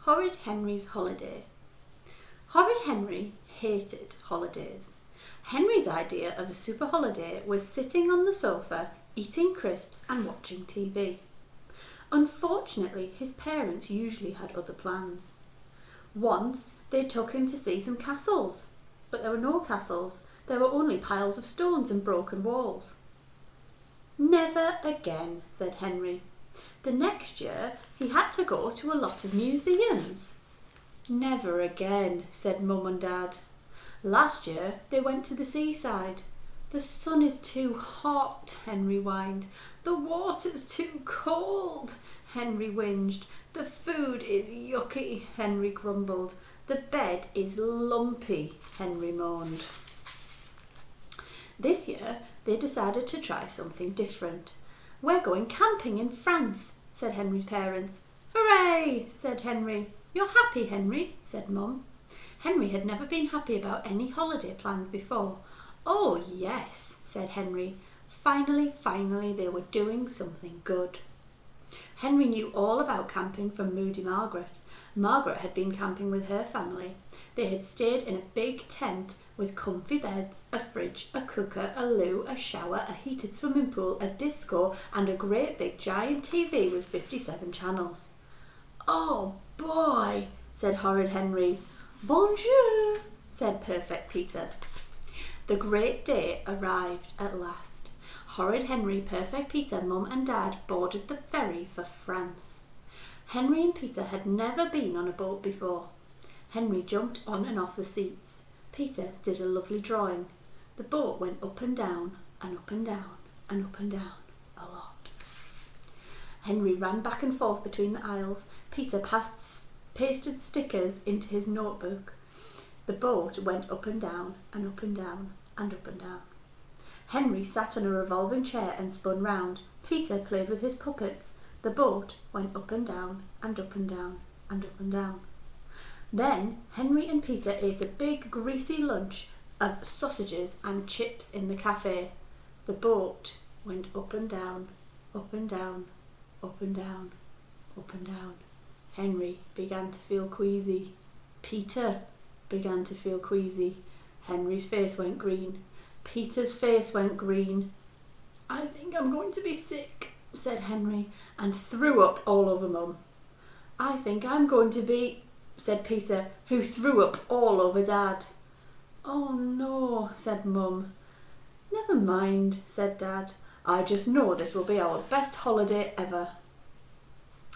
Horrid Henry's holiday. Horrid Henry hated holidays. Henry's idea of a super holiday was sitting on the sofa, eating crisps and watching TV. Unfortunately, his parents usually had other plans. Once, they took him to see some castles, but there were no castles. There were only piles of stones and broken walls. Never again, said Henry. The next year, he had to go to a lot of museums. Never again, said Mum and Dad. Last year, they went to the seaside. The sun is too hot, Henry whined. The water's too cold, Henry whinged. The food is yucky, Henry grumbled. The bed is lumpy, Henry moaned. This year, they decided to try something different. We're going camping in France, said Henry's parents. Hooray, said Henry. You're happy, Henry, said Mum. Henry had never been happy about any holiday plans before. Oh, yes, said Henry. Finally, they were doing something good. Henry knew all about camping from Moody Margaret. Margaret had been camping with her family. They had stayed in a big tent with comfy beds, a fridge, a cooker, a loo, a shower, a heated swimming pool, a disco, and a great big giant TV with 57 channels. Oh boy, said Horrid Henry. Bonjour, said Perfect Peter. The great day arrived at last. Horrid Henry, Perfect Peter, Mum and Dad boarded the ferry for France. Henry and Peter had never been on a boat before. Henry jumped on and off the seats. Peter did a lovely drawing. The boat went up and down and up and down and up and down a lot. Henry ran back and forth between the aisles. Peter pasted stickers into his notebook. The boat went up and down and up and down and up and down. Henry sat on a revolving chair and spun round. Peter played with his puppets. The boat went up and down and up and down and up and down. Then Henry and Peter ate a big greasy lunch of sausages and chips in the cafe. The boat went up and down, up and down, up and down, up and down. Henry began to feel queasy. Peter began to feel queasy. Henry's face went green. Peter's face went green. I think I'm going to be sick, said Henry, and threw up all over Mum. I think I'm going to be, said Peter, who threw up all over Dad. Oh no, said Mum. Never mind, said Dad. I just know this will be our best holiday ever.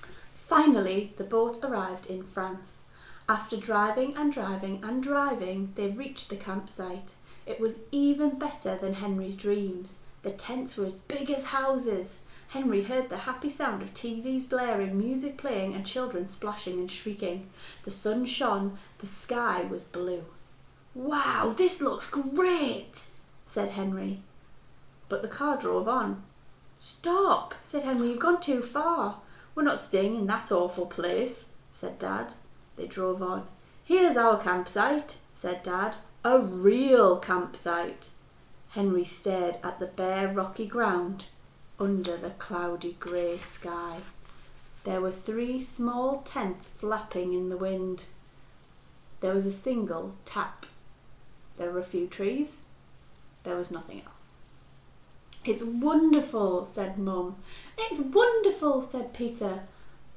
Finally, the boat arrived in France. After driving and driving and driving, they reached the campsite. It was even better than Henry's dreams. The tents were as big as houses. Henry heard the happy sound of TVs blaring, music playing, and children splashing and shrieking. The sun shone. The sky was blue. Wow, this looks great, said Henry. But the car drove on. Stop, said Henry, you've gone too far. We're not staying in that awful place, said Dad. They drove on. Here's our campsite, said Dad. A real campsite. Henry stared at the bare rocky ground under the cloudy grey sky. There were 3 small tents flapping in the wind. There was a single tap. There were a few trees. There was nothing else. It's wonderful, said Mum. It's wonderful, said Peter.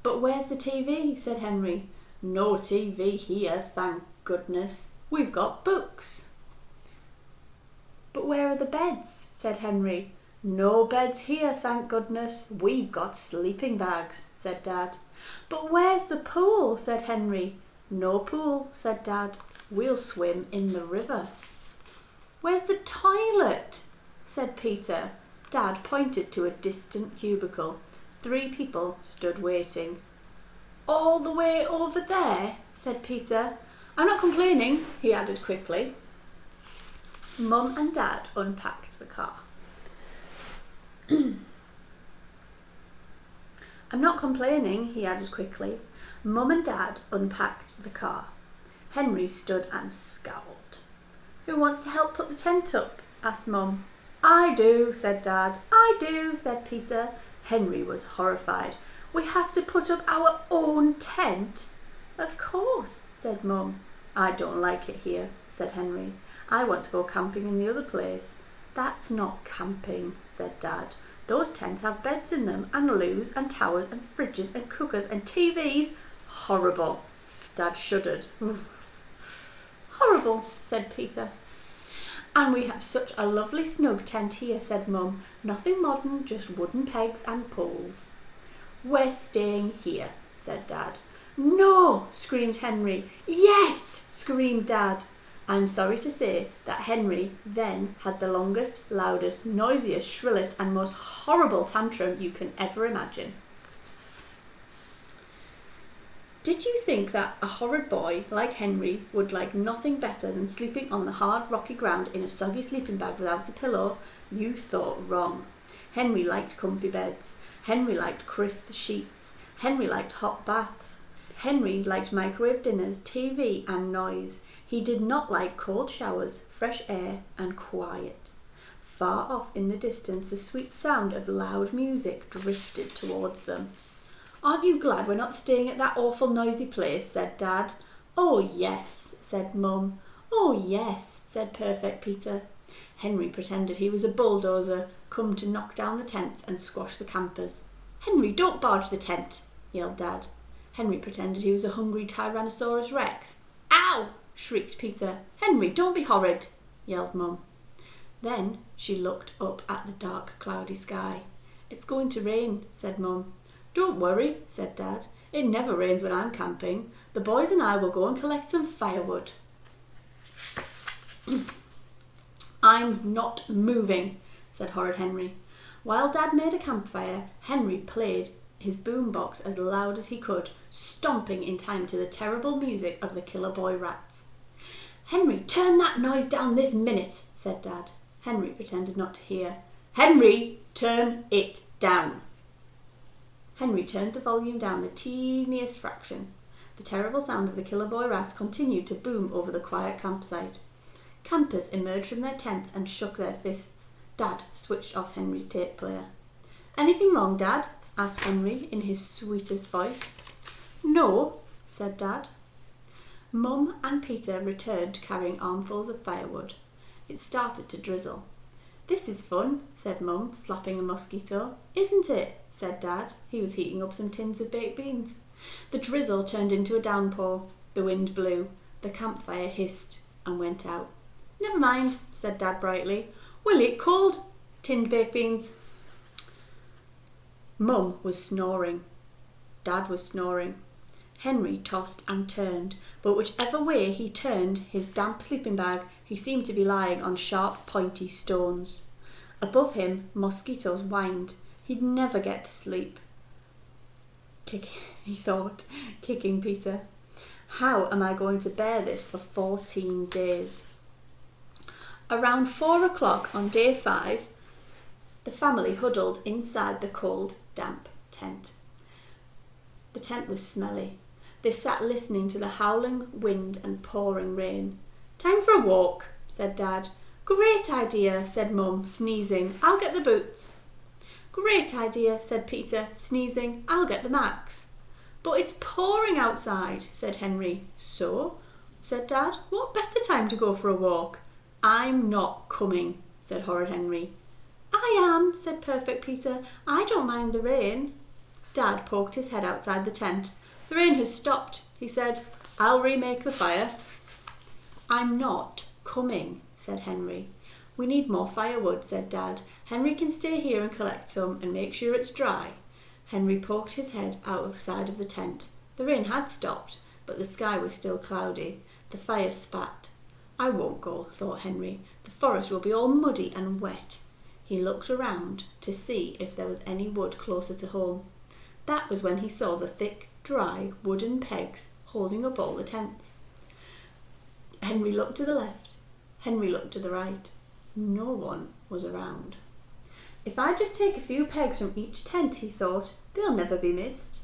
But where's the TV, said Henry. No TV here, thank goodness. We've got books. But where are the beds, said Henry. No beds here, thank goodness. We've got sleeping bags, said Dad. But where's the pool, said Henry. No pool, said Dad. We'll swim in the river. Where's the toilet, said Peter. Dad pointed to a distant cubicle. 3 people stood waiting. All the way over there, said Peter. I'm not complaining, he added quickly. Mum and Dad unpacked the car. I'm not complaining, he added quickly. Mum and Dad unpacked the car. Henry stood and scowled. Who wants to help put the tent up? Asked Mum. I do, said Dad. I do, said Peter. Henry was horrified. We have to put up our own tent? Of course, said Mum. I don't like it here, said Henry. I want to go camping in the other place. That's not camping, said Dad. Those tents have beds in them, and loos, and towers, and fridges, and cookers, and TVs. Horrible. Dad shuddered. Horrible, said Peter. And we have such a lovely snug tent here, said Mum. Nothing modern, just wooden pegs and poles. We're staying here, said Dad. No, screamed Henry. Yes, screamed Dad. I'm sorry to say that Henry then had the longest, loudest, noisiest, shrillest and most horrible tantrum you can ever imagine. Did you think that a horrid boy like Henry would like nothing better than sleeping on the hard rocky ground in a soggy sleeping bag without a pillow? You thought wrong. Henry liked comfy beds. Henry liked crisp sheets. Henry liked hot baths. Henry liked microwave dinners, TV and noise. He did not like cold showers, fresh air and quiet. Far off in the distance, the sweet sound of loud music drifted towards them. Aren't you glad we're not staying at that awful noisy place, said Dad. Oh yes, said Mum. Oh yes, said Perfect Peter. Henry pretended he was a bulldozer come to knock down the tents and squash the campers. Henry, don't barge the tent, yelled Dad. Henry pretended he was a hungry Tyrannosaurus Rex. Ow! Shrieked Peter. Henry, don't be horrid, yelled Mum. Then she looked up at the dark, cloudy sky. It's going to rain, said Mum. Don't worry, said Dad. It never rains when I'm camping. The boys and I will go and collect some firewood. I'm not moving, said Horrid Henry. While Dad made a campfire, Henry played his boombox as loud as he could, stomping in time to the terrible music of the killer boy rats. Henry, turn that noise down this minute, said Dad. Henry pretended not to hear. Henry, turn it down. Henry turned the volume down the teeniest fraction. The terrible sound of the killer boy rats continued to boom over the quiet campsite. Campers emerged from their tents and shook their fists. Dad switched off Henry's tape player. Anything wrong, Dad? Asked Henry in his sweetest voice. No, said Dad. Mum and Peter returned carrying armfuls of firewood. It started to drizzle. This is fun, said Mum, slapping a mosquito. Isn't it? Said Dad. He was heating up some tins of baked beans. The drizzle turned into a downpour. The wind blew. The campfire hissed and went out. Never mind, said Dad brightly. We'll eat cold tinned baked beans. Mum was snoring. Dad was snoring. Henry tossed and turned, but whichever way he turned his damp sleeping bag, he seemed to be lying on sharp, pointy stones. Above him, mosquitoes whined. He'd never get to sleep. He thought, kicking Peter. How am I going to bear this for 14 days? Around 4 o'clock on day 5, the family huddled inside the cold, damp tent. The tent was smelly. They sat listening to the howling wind and pouring rain. Time for a walk, said Dad. Great idea, said Mum, sneezing. I'll get the boots. Great idea, said Peter, sneezing. I'll get the Macs. But it's pouring outside, said Henry. So, said Dad, what better time to go for a walk? I'm not coming, said Horrid Henry. I am, said Perfect Peter. I don't mind the rain. Dad poked his head outside the tent. The rain has stopped, he said. I'll remake the fire. I'm not coming, said Henry. We need more firewood, said Dad. Henry can stay here and collect some and make sure it's dry. Henry poked his head out of the side of the tent. The rain had stopped, but the sky was still cloudy. The fire spat. I won't go, thought Henry. The forest will be all muddy and wet. He looked around to see if there was any wood closer to home. That was when he saw the thick, dry, wooden pegs holding up all the tents. Henry looked to the left. Henry looked to the right. No one was around. If I just take a few pegs from each tent, he thought, they'll never be missed.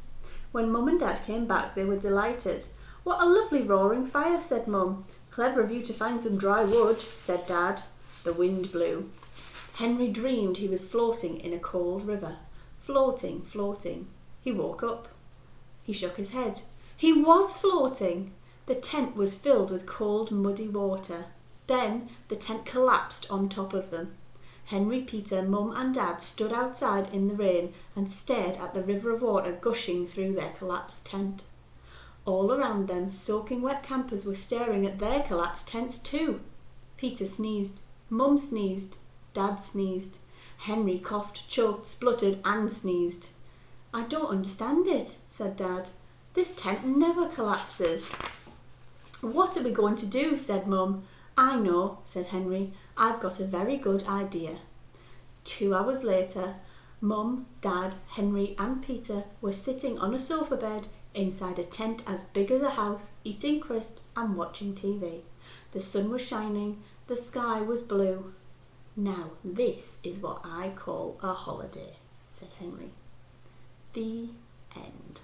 When Mum and Dad came back, they were delighted. What a lovely roaring fire, said Mum. Clever of you to find some dry wood, said Dad. The wind blew. Henry dreamed he was floating in a cold river. Floating, floating. He woke up. He shook his head. He was floating. The tent was filled with cold, muddy water. Then the tent collapsed on top of them. Henry, Peter, Mum and Dad stood outside in the rain and stared at the river of water gushing through their collapsed tent. All around them, soaking wet campers were staring at their collapsed tents too. Peter sneezed. Mum sneezed. Dad sneezed. Henry coughed, choked, spluttered and sneezed. "I don't understand it," said Dad. "This tent never collapses." "What are we going to do?" said Mum. "I know," said Henry. "I've got a very good idea." 2 hours later, Mum, Dad, Henry and Peter were sitting on a sofa bed inside a tent as big as a house, eating crisps and watching TV. The sun was shining, the sky was blue. "Now this is what I call a holiday," said Henry. The end.